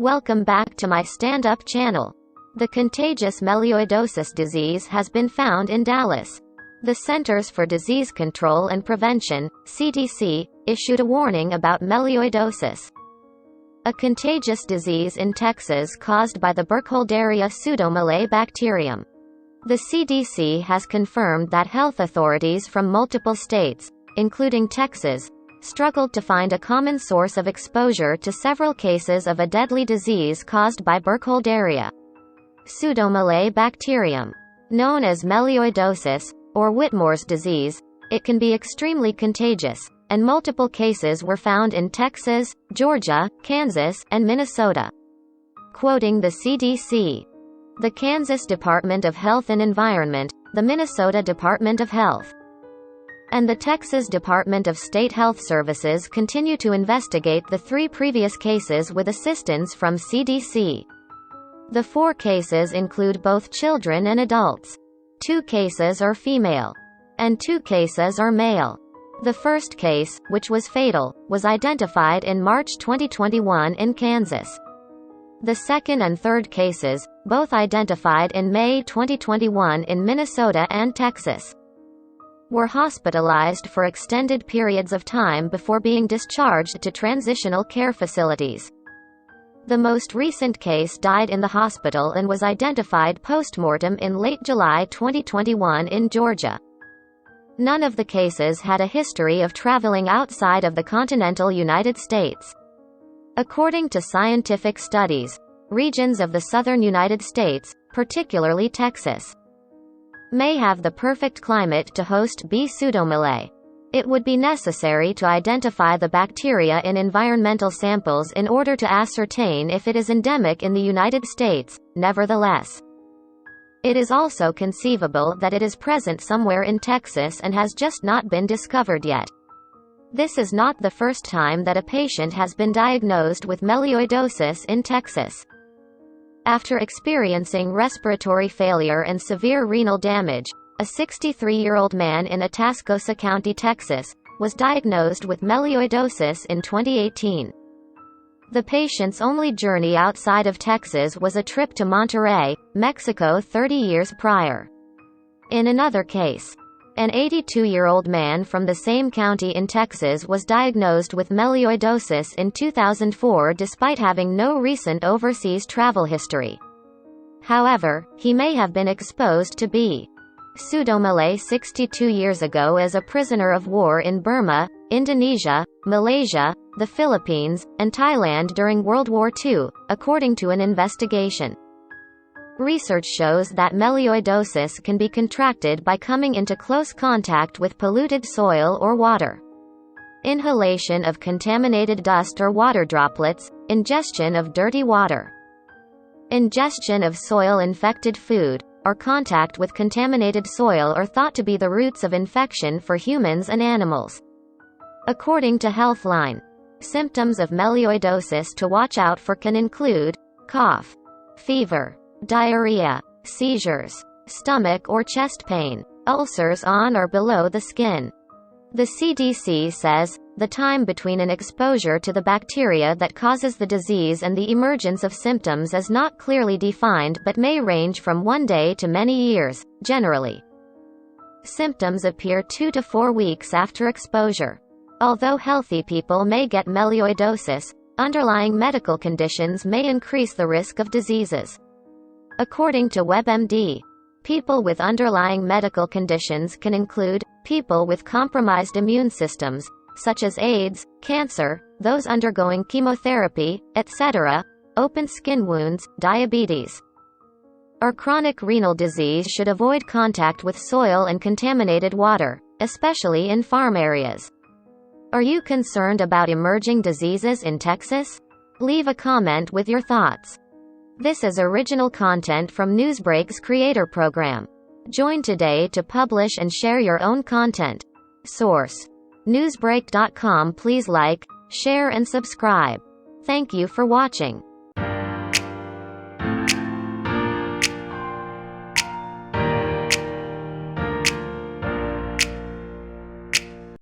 Welcome back to my stand-up channel. The contagious melioidosis disease has been found in Dallas. The Centers for Disease Control and Prevention, CDC, issued a warning about melioidosis, a contagious disease in Texas caused by the Burkholderia pseudomallei bacterium. The CDC has confirmed that health authorities from multiple states, including Texas, struggled to find a common source of exposure to several cases of a deadly disease caused by Burkholderia pseudomallei bacterium. Known as melioidosis, or Whitmore's disease, it can be extremely contagious, and multiple cases were found in Texas, Georgia, Kansas, and Minnesota. Quoting the CDC, the Kansas Department of Health and Environment, the Minnesota Department of Health, and the Texas Department of State Health Services continue to investigate the 3 previous cases with assistance from CDC. The 4 cases include both children and adults. 2 cases are female, and 2 cases are male. The first case, which was fatal, was identified in March 2021 in Kansas. The second and third cases, both identified in May 2021 in Minnesota and Texas, were hospitalized for extended periods of time before being discharged to transitional care facilities. The most recent case died in the hospital and was identified post-mortem in late July 2021 in Georgia. None of the cases had a history of traveling outside of the continental United States. According to scientific studies, regions of the southern United States, particularly Texas, may have the perfect climate to host B. pseudomallei. It would be necessary to identify the bacteria in environmental samples in order to ascertain if it is endemic in the United States. Nevertheless, it is also conceivable that it is present somewhere in Texas and has just not been discovered yet. This is not the first time that a patient has been diagnosed with melioidosis in Texas. After experiencing respiratory failure and severe renal damage, a 63-year-old man in Atascosa County, Texas, was diagnosed with melioidosis in 2018. The patient's only journey outside of Texas was a trip to Monterrey, Mexico 30 years prior. In another case, an 82-year-old man from the same county in Texas was diagnosed with melioidosis in 2004 despite having no recent overseas travel history. However, he may have been exposed to B. pseudomallei 62 years ago as a prisoner of war in Burma, Indonesia, Malaysia, the Philippines, and Thailand during World War II, according to an investigation. Research shows that melioidosis can be contracted by coming into close contact with polluted soil or water, inhalation of contaminated dust or water droplets, ingestion of dirty water, ingestion of soil-infected food, or contact with contaminated soil are thought to be the roots of infection for humans and animals. According to Healthline, symptoms of melioidosis to watch out for can include cough, fever, diarrhea, seizures, stomach or chest pain, ulcers on or below the skin. The CDC says, the time between an exposure to the bacteria that causes the disease and the emergence of symptoms is not clearly defined but may range from 1 day to many years. Generally, symptoms appear 2 to 4 weeks after exposure. Although healthy people may get melioidosis, underlying medical conditions may increase the risk of diseases. According to WebMD, people with underlying medical conditions can include people with compromised immune systems, such as AIDS, cancer, those undergoing chemotherapy, etc., open skin wounds, diabetes, or chronic renal disease. Should avoid contact with soil and contaminated water, especially in farm areas. Are you concerned about emerging diseases in Texas? Leave a comment with your thoughts. This is original content from Newsbreak's creator program. Join today to publish and share your own content. Source: Newsbreak.com. Please like, share and subscribe. Thank you for watching.